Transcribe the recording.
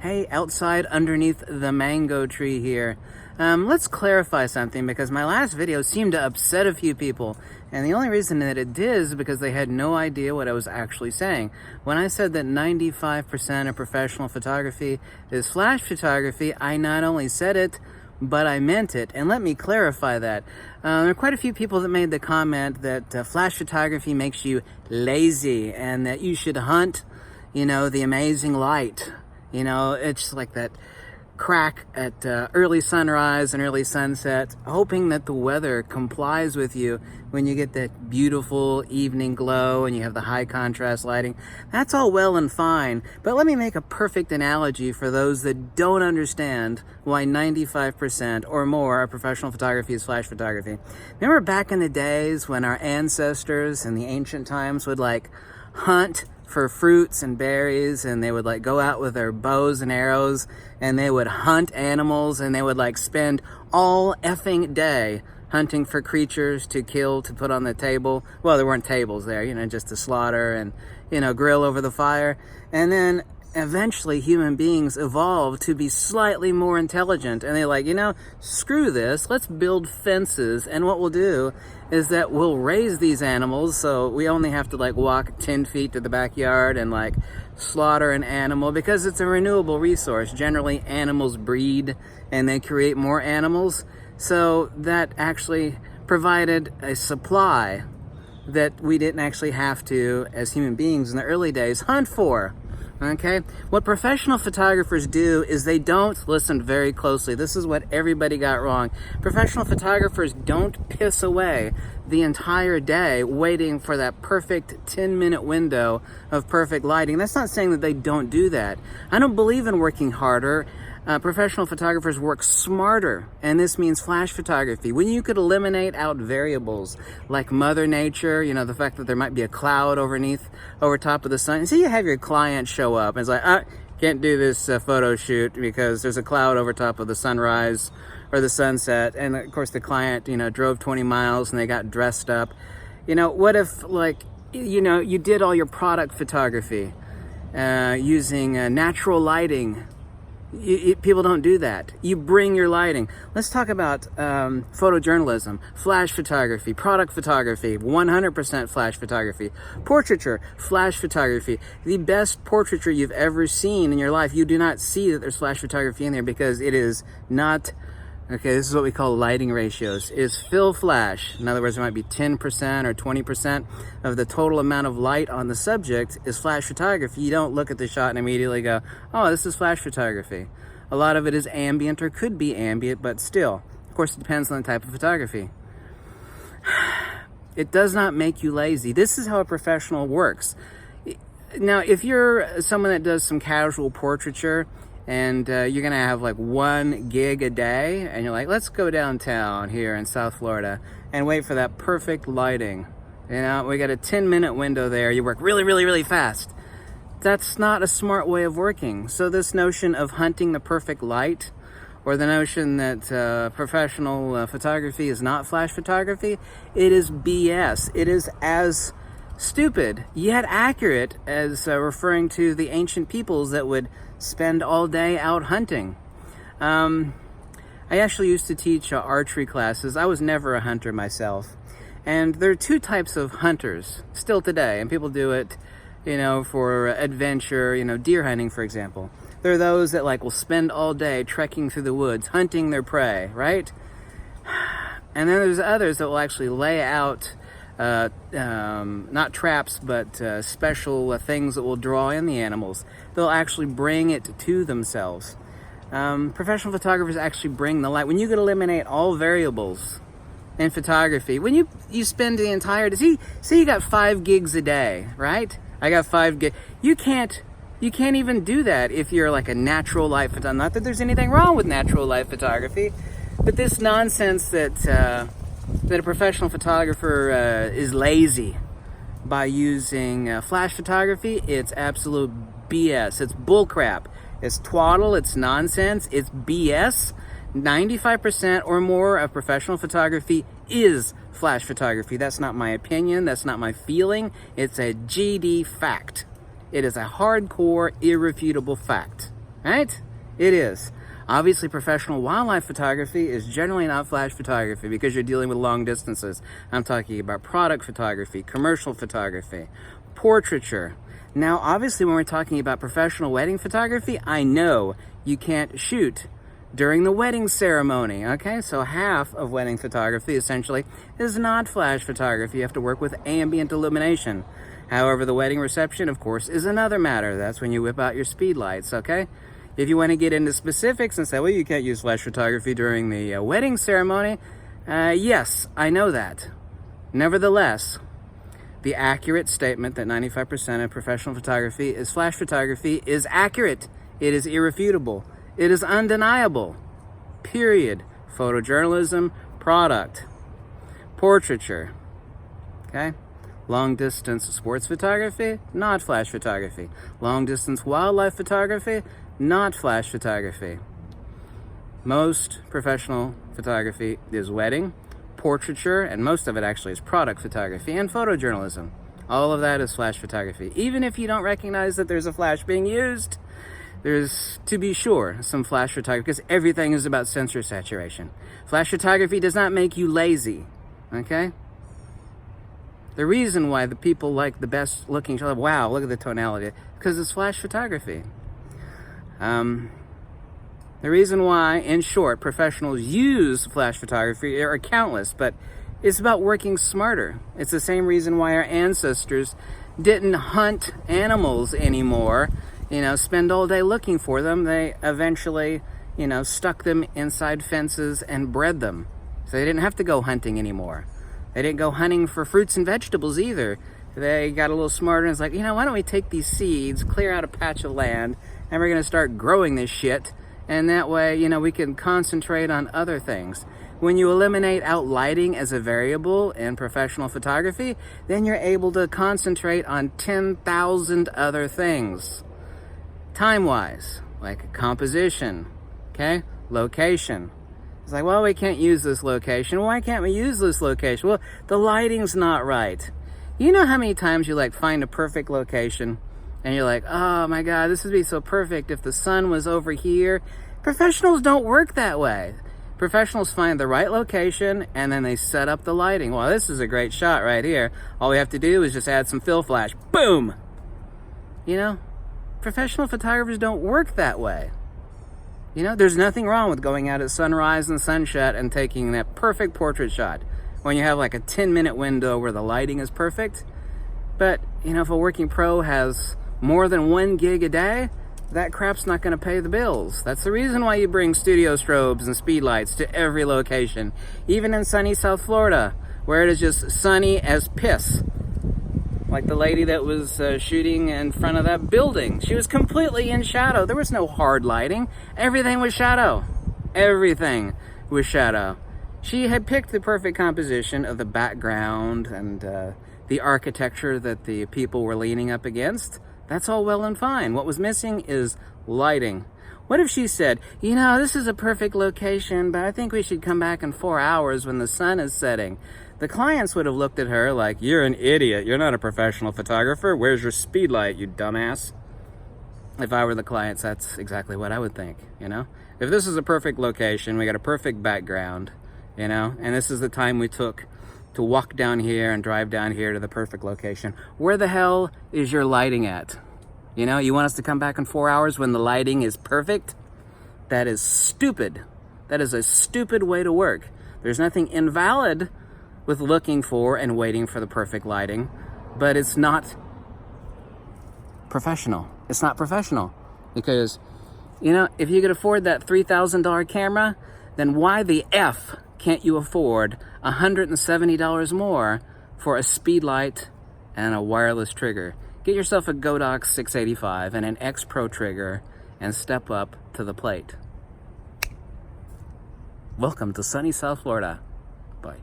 Hey, outside underneath the mango tree here. Let's clarify something, because my last video seemed to upset a few people. And the only reason that it did is because they had no idea what I was actually saying. When I said that 95% of professional photography is flash photography, I not only said it, but I meant it. And let me clarify that. There are quite a few people that made the comment that flash photography makes you lazy and that you should hunt, the amazing light. It's like that crack at early sunrise and early sunset, hoping that the weather complies with you when you get that beautiful evening glow and you have the high contrast lighting. That's all well and fine, but let me make a perfect analogy for those that don't understand why 95% or more of professional photography is flash photography. Remember back in the days when our ancestors in the ancient times would hunt for fruits and berries, and they would go out with their bows and arrows and they would hunt animals, and they would spend all effing day hunting for creatures to kill, to put on the table. Well, there weren't tables there, just to slaughter and, grill over the fire. And then eventually human beings evolved to be slightly more intelligent, and they're screw this, let's build fences, and what we'll do is that we'll raise these animals so we only have to walk 10 feet to the backyard and slaughter an animal, because it's a renewable resource. Generally animals breed and they create more animals, so that actually provided a supply that we didn't actually have to, as human beings in the early days, hunt for. Okay, what professional photographers do is they don't listen very closely. This is what everybody got wrong. Professional photographers don't piss away the entire day waiting for that perfect 10-minute window of perfect lighting. That's not saying that they don't do that. I don't believe in working harder. Professional photographers work smarter, and this means flash photography. When you could eliminate out variables like Mother Nature, the fact that there might be a cloud over top of the sun. So you have your client show up and it's can't do this photo shoot because there's a cloud over top of the sunrise or the sunset. And of course the client, drove 20 miles and they got dressed up. What if you did all your product photography using natural lighting? People don't do that. You bring your lighting. Let's talk about photojournalism, flash photography, product photography, 100% flash photography, portraiture, flash photography. The best portraiture you've ever seen in your life, you do not see that there's flash photography in there because it is not. Okay, this is what we call lighting ratios, is fill flash. In other words, there might be 10% or 20% of the total amount of light on the subject is flash photography. You don't look at the shot and immediately go, oh, this is flash photography. A lot of it is ambient or could be ambient, but still, of course, it depends on the type of photography. It does not make you lazy. This is how a professional works. Now, if you're someone that does some casual portraiture, and you're gonna have 1 gig a day, and you're let's go downtown here in South Florida and wait for that perfect lighting. We got a 10-minute window there. You work really, really, really fast. That's not a smart way of working. So this notion of hunting the perfect light, or the notion that professional photography is not flash photography, it is BS. It is as stupid yet accurate as referring to the ancient peoples that would spend all day out hunting. I actually used to teach archery classes. I was never a hunter myself. And there are 2 types of hunters still today, and people do it, for adventure, deer hunting, for example. There are those that will spend all day trekking through the woods, hunting their prey, right? And then there's others that will actually lay out not traps, but special things that will draw in the animals. They'll actually bring it to themselves. Professional photographers actually bring the light. When you could eliminate all variables in photography, when you spend the entire day, say you got 5 gigs a day, right? I got 5 gigs. You can't even do that if you're a natural light photographer. Not that there's anything wrong with natural light photography, but this nonsense that a professional photographer is lazy by using flash photography, it's absolute BS. It's bullcrap. It's twaddle. It's nonsense. It's BS. 95% or more of professional photography is flash photography. That's not my opinion. That's not my feeling. It's a GD fact. It is a hardcore, irrefutable fact. right? It is. Obviously, professional wildlife photography is generally not flash photography because you're dealing with long distances. I'm talking about product photography, commercial photography, portraiture. Now, obviously, when we're talking about professional wedding photography, I know you can't shoot during the wedding ceremony, okay? So half of wedding photography, essentially, is not flash photography. You have to work with ambient illumination. However, the wedding reception, of course, is another matter. That's when you whip out your speedlights, okay? If you want to get into specifics and say, well, you can't use flash photography during the wedding ceremony, yes, I know that. Nevertheless, the accurate statement that 95% of professional photography is flash photography is accurate. It is irrefutable. It is undeniable. Period. Photojournalism, product, portraiture, okay? Long distance sports photography, not flash photography. Long distance wildlife photography, not flash photography. Most professional photography is wedding, portraiture, and most of it actually is product photography and photojournalism. All of that is flash photography. Even if you don't recognize that there's a flash being used, there's, to be sure, some flash photography because everything is about sensor saturation. Flash photography does not make you lazy, okay? The reason why the people like the best looking shot, wow, look at the tonality, because it's flash photography. The reason why, in short, professionals use flash photography are countless, but it's about working smarter. It's the same reason why our ancestors didn't hunt animals anymore, spend all day looking for them. They eventually, stuck them inside fences and bred them. So they didn't have to go hunting anymore. They didn't go hunting for fruits and vegetables either. They got a little smarter and it's like, why don't we take these seeds, clear out a patch of land, and we're going to start growing this shit. And that way, we can concentrate on other things. When you eliminate out lighting as a variable in professional photography, then you're able to concentrate on 10,000 other things. Time-wise, like composition, okay? Location. It's like, well, we can't use this location. Why can't we use this location? Well, the lighting's not right. You know how many times you find a perfect location and you're like, oh my God, this would be so perfect if the sun was over here. Professionals don't work that way. Professionals find the right location and then they set up the lighting. Well, this is a great shot right here. All we have to do is just add some fill flash. Boom! Professional photographers don't work that way. There's nothing wrong with going out at sunrise and sunset and taking that perfect portrait shot when you have a 10-minute window where the lighting is perfect. But, if a working pro has more than 1 gig a day, that crap's not going to pay the bills. That's the reason why you bring studio strobes and speedlights to every location, even in sunny South Florida, where it is just sunny as piss. Like the lady that was shooting in front of that building. She was completely in shadow. There was no hard lighting. Everything was shadow. Everything was shadow. She had picked the perfect composition of the background and the architecture that the people were leaning up against. That's all well and fine. What was missing is lighting. What if she said, this is a perfect location, but I think we should come back in 4 hours when the sun is setting. The clients would have looked at her like, you're an idiot. You're not a professional photographer. Where's your speedlight, you dumbass? If I were the clients, that's exactly what I would think, If this is a perfect location, we got a perfect background, and this is the time we took to walk down here and drive down here to the perfect location. Where the hell is your lighting at? You want us to come back in 4 hours when the lighting is perfect? That is stupid. That is a stupid way to work. There's nothing invalid with looking for and waiting for the perfect lighting, but it's not professional. It's not professional because, if you could afford that $3,000 camera, then why the F can't you afford $170 more for a speedlight and a wireless trigger? Get yourself a Godox 685 and an X Pro trigger and step up to the plate. Welcome to sunny South Florida. Bye.